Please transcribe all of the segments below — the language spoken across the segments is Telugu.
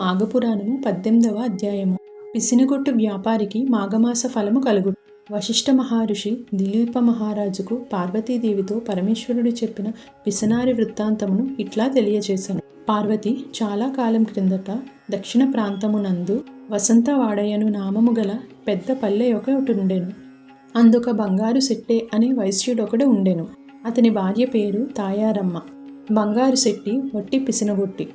మాఘపురాణము 18వ అధ్యాయము. పిసినగొట్టు వ్యాపారికి మాఘమాస ఫలము కలుగును. వశిష్ఠ మహర్షి దిలీప మహారాజుకు పార్వతీదేవితో పరమేశ్వరుడు చెప్పిన పిసనారి వృత్తాంతమును ఇట్లా తెలియజేశాను. పార్వతి చాలా కాలం క్రిందట దక్షిణ ప్రాంతమునందు వసంతవాడయను నామము గల పెద్ద పల్లె ఒకటుండెను. అందుక బంగారు శెట్టే అనే వైశ్యుడొకడు ఉండెను. అతని భార్య పేరు తాయారమ్మ. బంగారు శెట్టి వట్టి పిసినగొట్టి.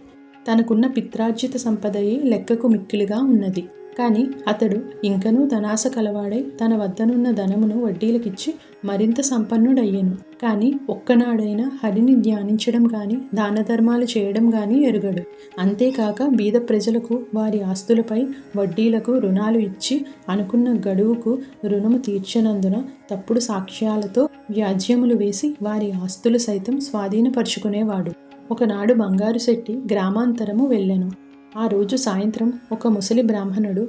తనకున్న పిత్రార్జిత సంపదయే లెక్కకు మిక్కిలిగా ఉన్నది. కానీ అతడు ఇంకనూ ధనాశ కలవాడై తన వద్దనున్న ధనమును వడ్డీలకిచ్చి మరింత సంపన్నుడయ్యెను. కానీ ఒక్కనాడైనా హరిని ధ్యానించడం గాని దాన ధర్మాలు చేయడం గాని ఎరుగడు. అంతేకాక బీద ప్రజలకు వారి ఆస్తులపై వడ్డీలకు రుణాలు ఇచ్చి అనుకున్న గడువుకు రుణము తీర్చనందున తప్పుడు సాక్ష్యాలతో వ్యాజ్యములు వేసి వారి ఆస్తులు సైతం స్వాధీనపరుచుకునేవాడు. ఒకనాడు బంగారు శెట్టి గ్రామాంతరము వెళ్ళెను. ఆ రోజు సాయంత్రం ఒక ముసలి బ్రాహ్మణుడు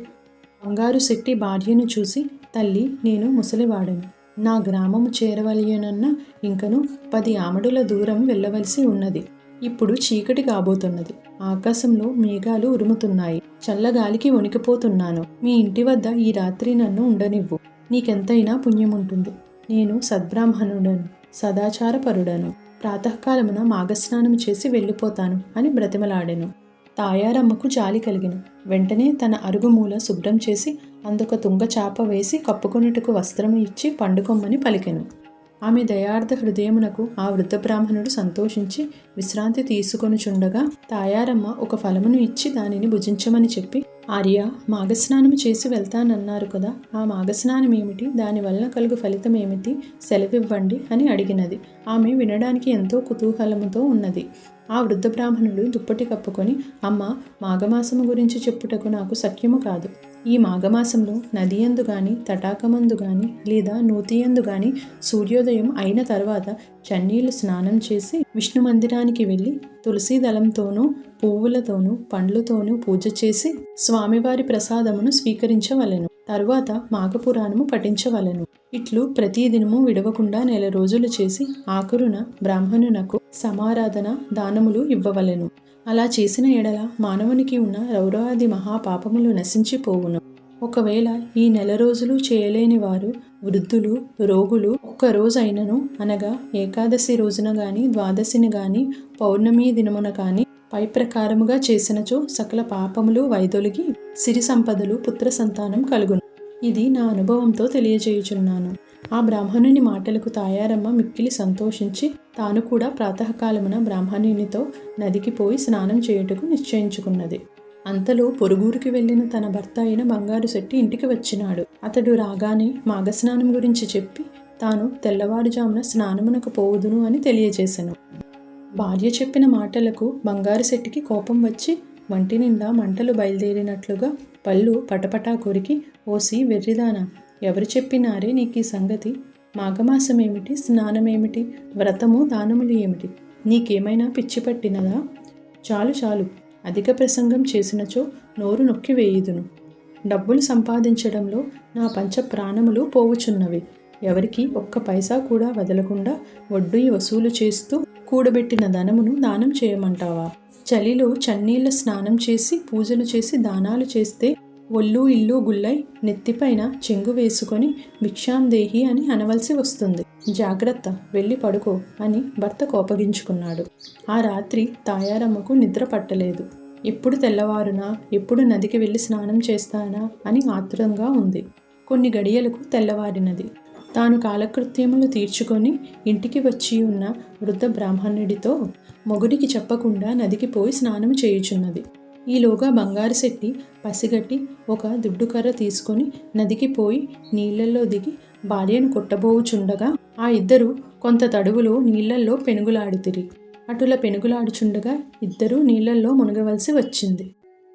బంగారు శెట్టి భార్యను చూసి, తల్లి, నేను ముసలివాడను. నా గ్రామము చేరవలయనన్న ఇంకను 10 ఆమడుల దూరం వెళ్ళవలసి ఉన్నది. ఇప్పుడు చీకటి కాబోతున్నది. ఆకాశంలో మేఘాలు ఉరుముతున్నాయి. చల్లగాలికి వణికిపోతున్నాను. మీ ఇంటి వద్ద ఈ రాత్రి నన్ను ఉండనివ్వు. నీకెంతైనా పుణ్యముంటుంది. నేను సద్బ్రాహ్మణుడను, సదాచారపరుడను. ప్రాతకాలమున మాఘస్నానం చేసి వెళ్ళిపోతాను అని బ్రతిమలాడెను. తాయారమ్మకు జాలి కలిగెను. వెంటనే తన అరుగుమూల శుభ్రం చేసి అందుక తుంగ చాప వేసి కప్పుకొనుటకు వస్త్రము ఇచ్చి పండుకొమ్మని పలికెను. ఆమె దయార్థ హృదయమునకు ఆ వృద్ధ బ్రాహ్మణుడు సంతోషించి విశ్రాంతి తీసుకొనుచుండగా తాయారమ్మ ఒక ఫలమును ఇచ్చి దానిని భుజించమని చెప్పి, ఆర్య, మాఘస్నానము చేసి వెళ్తానన్నారు కదా, ఆ మాఘస్నానం ఏమిటి, దానివల్ల కలుగు ఫలితం ఏమిటి, సెలవివ్వండి అని అడిగినది. ఆమె వినడానికి ఎంతో కుతూహలముతో ఉన్నది. ఆ వృద్ధ బ్రాహ్మణుడు దుప్పటి కప్పుకొని, అమ్మ, మాఘమాసము గురించి చెప్పుటకు నాకు సఖ్యము కాదు. ఈ మాఘమాసంలో నదియందు గాని తటాకమందు గాని లేదా నూతియందు గాని సూర్యోదయం అయిన తర్వాత చన్నీళ్లు స్నానం చేసి విష్ణు మందిరానికి వెళ్ళి తులసి దళంతోనూ పువ్వులతోనూ పండ్లతోనూ పూజ చేసి స్వామివారి ప్రసాదమును స్వీకరించవలెను. తరువాత మాఘపురాణము పఠించవలెను. ఇట్లు ప్రతిదినము విడవకుండా 1 రోజులు చేసి ఆఖరున బ్రాహ్మణునకు సమారాధన దానములు ఇవ్వవలెను. అలా చేసిన ఎడల మానవునికి ఉన్న రౌరవాది మహాపాపములు నశించిపోవును. ఒకవేళ ఈ 1 రోజులు చేయలేని వారు వృద్ధులు, రోగులు ఒక్క రోజైనను అనగా ఏకాదశి రోజున గాని ద్వాదశిని గాని పౌర్ణమి దినమున కాని పై ప్రకారముగా చేసినచో సకల పాపములు వైదొలిగి సిరి సంపదలు పుత్ర సంతానం కలుగును. ఇది నా అనుభవంతో తెలియజేయుచున్నాను. ఆ బ్రాహ్మణుని మాటలకు తాయారమ్మ మిక్కిలి సంతోషించి తాను కూడా ప్రాతకాలమున బ్రాహ్మణునితో నదికి పోయి స్నానం చేయుటకు నిశ్చయించుకున్నది. అంతలో పొరుగురికి వెళ్ళిన తన భర్త అయిన బంగారు శెట్టి ఇంటికి వచ్చినాడు. అతడు రాగానే మాఘస్నానం గురించి చెప్పి తాను తెల్లవారుజామున స్నానమునకు పోవుదును అని తెలియజేశాను. భార్య చెప్పిన మాటలకు బంగారు శెట్టికి కోపం వచ్చి వంటి నిండా మంటలు బయలుదేరినట్లుగా పళ్ళు పటపటా కొరికి, ఓసి వెర్రిదానా, ఎవరు చెప్పినారే నీకు ఈ సంగతి? మాఘమాసమేమిటి, స్నానమేమిటి, వ్రతము దానములు ఏమిటి? నీకేమైనా పిచ్చి పట్టినదా? చాలు చాలు, అధిక ప్రసంగం చేసినచో నోరు నొక్కి వేయుదును. డబ్బులు సంపాదించడంలో నా పంచ ప్రాణములు పోవుచున్నవి. ఎవరికి ఒక్క పైసా కూడా వదలకుండా వడ్డీ వసూలు చేస్తూ కూడబెట్టిన ధనమును దానం చేయమంటావా? చలిలో చన్నీళ్ళ స్నానం చేసి పూజలు చేసి దానాలు చేస్తే ఒళ్ళు ఇల్లు గుల్లై నెత్తిపైన చెంగు వేసుకొని భిక్షాందేహి అని అనవలసి వస్తుంది. జాగ్రత్త, వెళ్ళి పడుకో అని భర్త కోపగించుకున్నాడు. ఆ రాత్రి తాయారమ్మకు నిద్ర పట్టలేదు. ఎప్పుడు తెల్లవారునా, ఎప్పుడు నదికి వెళ్ళి స్నానం చేస్తానా అని ఆతురంగా ఉంది. కొన్ని గడియలకు తెల్లవారినది. తాను కాలకృత్యములు తీర్చుకొని ఇంటికి వచ్చి ఉన్న వృద్ధ బ్రాహ్మణుడితో మొగుడికి చెప్పకుండా నదికి పోయి స్నానం చేయుచున్నది. ఈలోగా బంగారు శెట్టి పసిగట్టి ఒక దుడ్డుకర్ర తీసుకొని నదికి పోయి నీళ్లలో దిగి భార్యను కొట్టబోవుచుండగా ఆ ఇద్దరు కొంత తడువులో నీళ్లల్లో పెనుగులాడితిరి. అటుల పెనుగులాడుచుండగా ఇద్దరూ నీళ్లల్లో మునగవలసి వచ్చింది.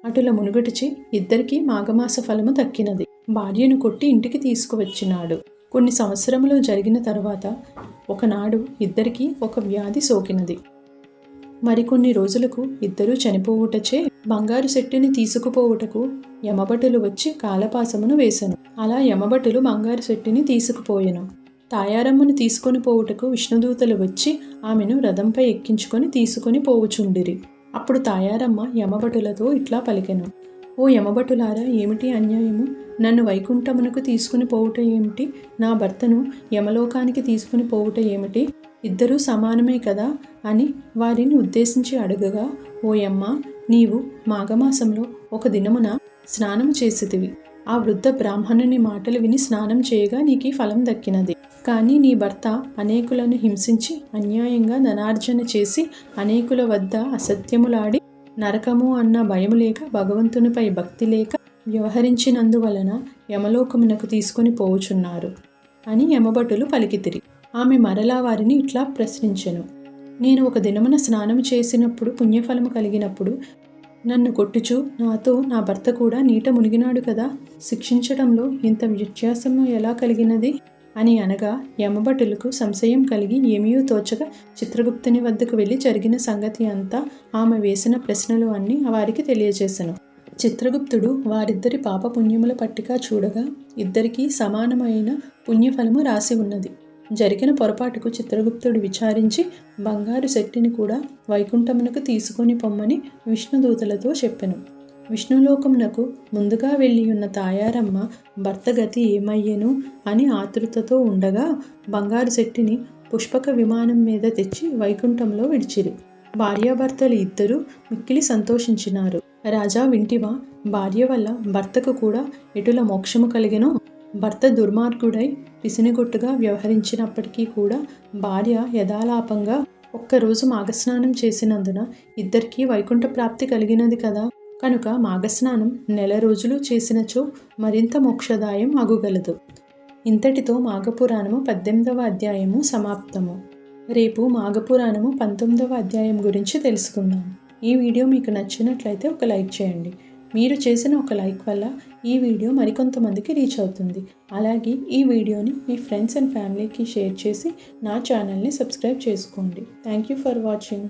అటుల మునుగటిచి ఇద్దరికీ మాఘమాస ఫలము దక్కినది. భార్యను కొట్టి ఇంటికి తీసుకువచ్చినాడు. కొన్ని సంవత్సరములు జరిగిన తర్వాత ఒకనాడు ఇద్దరికీ ఒక వ్యాధి సోకినది. మరికొన్ని రోజులకు ఇద్దరూ చనిపోవుటచే బంగారు శెట్టిని తీసుకుపోవుటకు యమభటులు వచ్చి కాలపాసమును వేసెను. అలా యమభటులు బంగారు శెట్టిని తీసుకుపోయెను. తాయారమ్మను తీసుకొని పోవుటకు విష్ణుదూతలు వచ్చి ఆమెను రథంపై ఎక్కించుకొని తీసుకొని పోవుచుండిరి. అప్పుడు తాయారమ్మ యమభటులతో ఇట్లా పలికెను. ఓ యమభటులారా, ఏమిటి అన్యాయము? నన్ను వైకుంఠమునకు తీసుకుని పోవుట ఏమిటి? నా భర్తను యమలోకానికి తీసుకుని పోవుట ఏమిటి? ఇద్దరూ సమానమే కదా అని వారిని ఉద్దేశించి అడగగా, ఓయమ్మ, నీవు మాఘమాసంలో ఒక దినమున స్నానము చేసితివి. ఆ వృద్ధ బ్రాహ్మణుని మాటలు విని స్నానం చేయగా నీకు ఫలం దక్కినది. కానీ నీ భర్త అనేకులను హింసించి అన్యాయంగా ధనార్జన చేసి అనేకుల వద్ద అసత్యములాడి నరకము అన్న భయము లేక భగవంతునిపై భక్తి లేక వ్యవహరించినందువలన యమలోకమునకు తీసుకొని పోవుచున్నారు అని యమభటులు పలికితిరి. ఆమె మరలా వారిని ఇట్లా ప్రశ్నించెను. నేను ఒక దినమున స్నానము చేసినప్పుడు పుణ్యఫలము కలిగినప్పుడు నన్ను కొట్టుచు నాతో నా భర్త కూడా నీట మునిగినాడు కదా, శిక్షించడంలో ఇంత వ్యత్యాసము ఎలా కలిగినది అని అనగా, యమభటులకు సంశయం కలిగి ఏమీయూ తోచగా చిత్రగుప్తుని వద్దకు వెళ్ళి జరిగిన సంగతి అంతా ఆమె వేసిన ప్రశ్నలు అన్నీ వారికి తెలియజేసెను. చిత్రగుప్తుడు వారిద్దరి పాపపుణ్యముల పట్టిక చూడగా ఇద్దరికీ సమానమైన పుణ్యఫలము రాసి ఉన్నది. జరిగిన పొరపాటుకు చిత్రగుప్తుడు విచారించి బంగారు శెట్టిని కూడా వైకుంఠమునకు తీసుకొని పొమ్మని విష్ణుదూతలతో చెప్పెను. విష్ణులోకమునకు ముందుగా వెళ్ళి ఉన్న తాయారమ్మ భర్త గతి ఏమయ్యెను అని ఆతృతతో ఉండగా బంగారు శెట్టిని పుష్పక విమానం మీద తెచ్చి వైకుంఠంలో విడిచిరి. భార్యాభర్తలు ఇద్దరూ మిక్కిలి సంతోషించినారు. రాజా, వింటివా? భార్య వల్ల భర్తకు కూడా ఎటుల మోక్షము కలిగెనో. భర్త దుర్మార్గుడై పిసినిగొట్టుగా వ్యవహరించినప్పటికీ కూడా భార్య యథాలాపంగా ఒక్కరోజు మాఘస్నానం చేసినందున ఇద్దరికీ వైకుంఠ ప్రాప్తి కలిగినది కదా. కనుక మాఘస్నానం 1 రోజులు చేసినచో మరింత మోక్షదాయం అగుగలదు. ఇంతటితో మాఘపురాణము 18వ అధ్యాయము సమాప్తము. రేపు మాఘపురాణము 19వ అధ్యాయం గురించి తెలుసుకుందాం. ఈ వీడియో మీకు నచ్చినట్లయితే ఒక లైక్ చేయండి. మీరు చేసిన ఒక లైక్ వల్ల ఈ వీడియో మరికొంతమందికి రీచ్ అవుతుంది. అలాగే ఈ వీడియోని మీ ఫ్రెండ్స్ అండ్ ఫ్యామిలీకి షేర్ చేసి నా ఛానల్ని సబ్స్క్రైబ్ చేసుకోండి. Thank you for watching.